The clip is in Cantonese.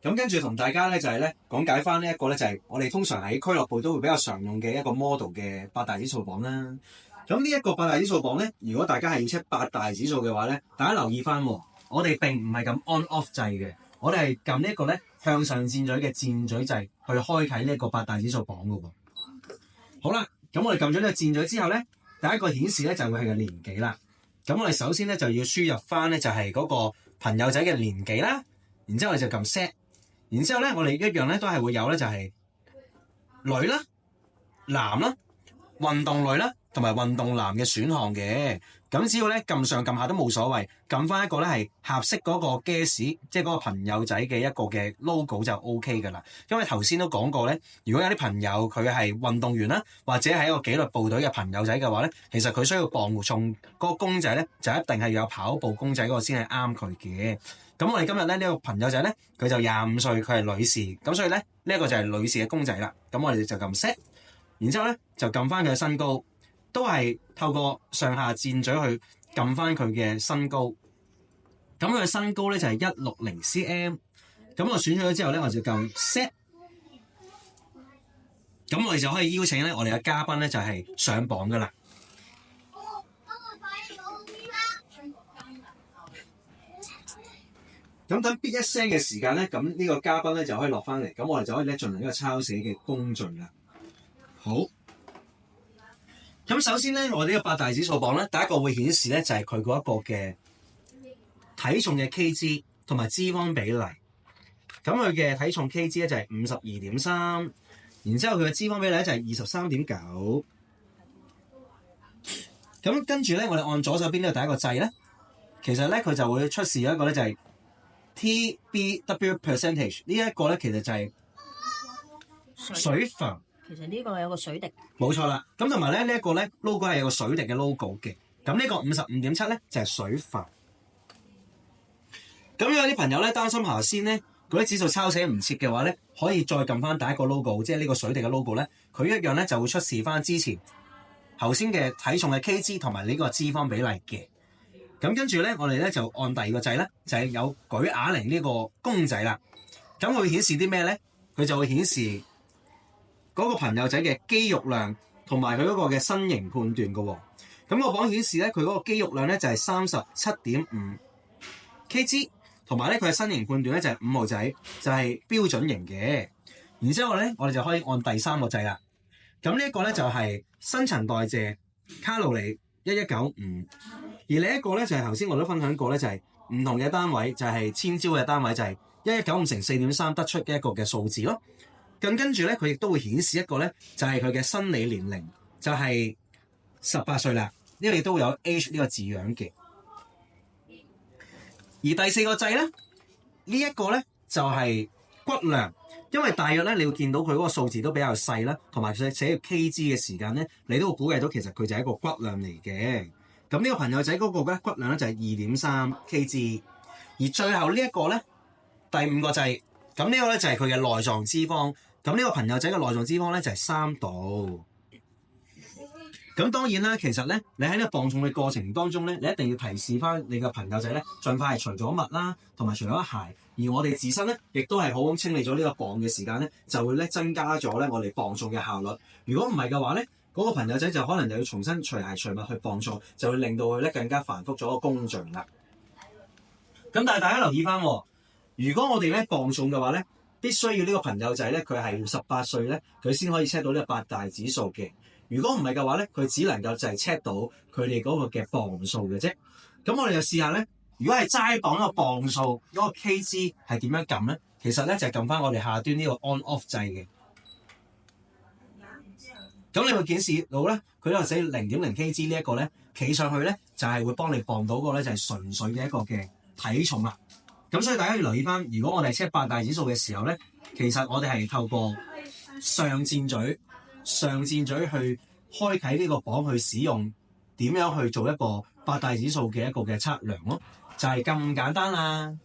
咁跟住同大家咧就係咧講解翻呢一個咧就係我哋通常喺俱樂部都會比較常用嘅一個 model 嘅八大指數榜啦。咁呢一個八大指數榜咧，如果大家係要 check 八大指數嘅話咧，大家留意翻，我哋並唔係咁 on off 掣嘅，我哋係撳呢一個咧向上箭嘴嘅箭嘴掣去開啟呢一個八大指數榜嘅喎。好啦，咁我哋撳咗呢個箭嘴之後咧，第一個顯示咧就會係個年紀啦。咁我哋首先咧就要輸入翻咧就係嗰個朋友仔嘅年紀啦，然之後我哋就撳 set。然之後咧，我哋一樣咧都係會有咧，就係女啦、男啦、運動女啦同埋運動男嘅選項嘅。咁只要咧撳上撳下都冇所謂，撳翻一個咧係合適嗰個 guess， 即係嗰個朋友仔嘅一個嘅 logo 就 OK 㗎啦。因為頭先都講過咧，如果有啲朋友佢係運動員啦，或者係一個紀律部隊嘅朋友仔嘅話咧，其實佢需要磅重嗰個公仔咧，就一定係要有跑步公仔嗰個先係啱佢嘅。咁我哋今日咧呢個朋友仔咧，佢就25歲，佢係女士，咁所以咧呢一個就係女士嘅公仔啦。咁我哋就撳 set， 然之後咧就撳翻佢嘅身高，都係透過上下箭嘴去撳翻佢嘅身高。咁佢嘅身高咧就係160 cm。咁我選咗咗之後咧，我就撳 set。咁我哋就可以邀請咧我哋嘅嘉賓咧就係上榜噶啦。咁等 B 一聲嘅時間咧，咁呢個嘉賓咧就可以落翻嚟，咁我哋就可以咧進行一個抄寫嘅工序啦。好，咁首先咧，我哋呢個八大指數榜咧，第一個會顯示咧就係佢嗰一個嘅體重嘅 kg 同埋脂肪比例。咁佢嘅體重 kg 咧就係52.3，然之後佢嘅脂肪比例咧就係23.9。咁跟住咧，我哋按左手邊呢個第一個掣咧，其實咧佢就會出示一個咧就係TBW percentage 呢一個咧，其實就係水浮。其實呢個有個水滴。冇錯啦。咁同埋咧呢一個咧 logo 係有個水滴嘅 logo 嘅。咁呢個55.7咧就係水浮。咁有啲朋友咧擔心頭先咧嗰啲指數抄寫唔切嘅話咧，可以再撳翻第一個 logo， 即係呢個水滴嘅 logo 咧，佢一樣咧就會出示翻之前頭先嘅體重嘅 kg 同埋呢個脂肪比例嘅。咁跟住咧，我哋咧就按第二個掣咧，就係有舉啞鈴呢個公仔啦。咁佢會顯示啲咩咧？佢就會顯示嗰個朋友仔嘅肌肉量同埋佢嗰個嘅身形判斷嘅喎。咁個榜顯示咧，佢嗰個肌肉量咧就係37.5 kg， 同埋咧佢嘅身形判斷咧就係5號仔，就係標準型嘅。然之後咧，我哋就可以按第三個掣啦。咁呢一個咧就係新陳代謝卡路里1195。而另一個咧就係頭先我都分享過咧，就係唔同嘅單位，就係千焦嘅單位，就係1195乘4.3得出嘅一個嘅數字咯。咁跟住咧，佢亦都會顯示一個咧，就係佢嘅生理年齡，就係18歲啦。呢個亦都會有 age 呢個字樣嘅。而第四個掣咧，呢一個咧就係骨量，因為大約咧你會見到佢嗰個數字都比較細啦，同埋佢寫 kg 嘅時間咧，你都會估計到其實佢就係一個骨量嚟嘅。咁呢個朋友仔嗰個骨量咧就係2.3 kg， 而最後呢一個咧第五個掣，咁呢個咧就係佢嘅內臟脂肪，咁呢個朋友仔嘅內臟脂肪咧就係3度。咁當然啦，其實咧你喺呢個磅重嘅過程當中咧，你一定要提示翻你嘅朋友仔咧，盡快係除咗襪啦，同埋除咗鞋，而我哋自身咧亦都係好咁清理咗呢個磅嘅時間咧，就會咧增加咗咧我哋磅重嘅效率。如果唔係嘅話咧，嗰個朋友仔就可能就要重新除鞋除襪去磅重，就會令到佢咧更加繁複咗個工序啦。咁但係大家留意翻，如果我哋咧磅重嘅話咧，必須要呢個朋友仔咧佢係18歲咧，佢先可以 check 到呢個八大指數嘅。如果唔係嘅話咧，佢只能夠就係 check 到佢哋嗰個嘅磅數嘅啫。咁我哋就試下咧，如果係齋磅個磅數嗰個 kg 係點樣撳咧？其實咧就係撳翻我哋下端呢個 on off 掣嘅。咁你會顯示到咧，佢呢度寫0.0 kg 呢一個咧，企上去咧就係會幫你磅到個咧就係純粹嘅一個嘅體重啦。咁所以大家要留意翻，如果我哋 check 八大指數嘅時候咧，其實我哋係透過上箭嘴去開啟呢個磅去使用，點樣去做一個八大指數嘅一個嘅測量咯，就係咁簡單啦。